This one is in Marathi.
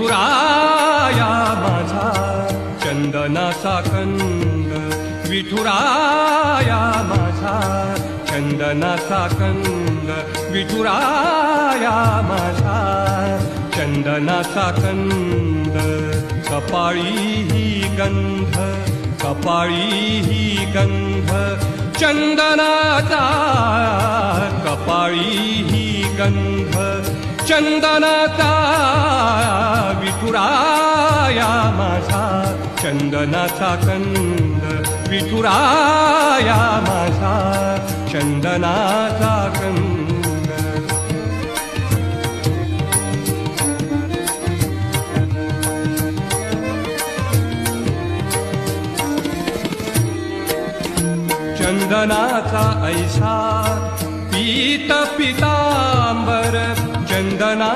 विठुराया माझा चंदनाचा कंद, विठुराया माझा चंदनाचा कंद, विठुराया माझा चंदनाचा कंद. कपाळी ही गंध, कपाळी ही गंध चंदनाचा, कपाळी ही गंध चंदनाचा. विठुराया माझा चंदनाचा कंद, विठुराया माझा चंदनाचा कंद. चंदनाचा ऐसा पीत पितांबर, चंदना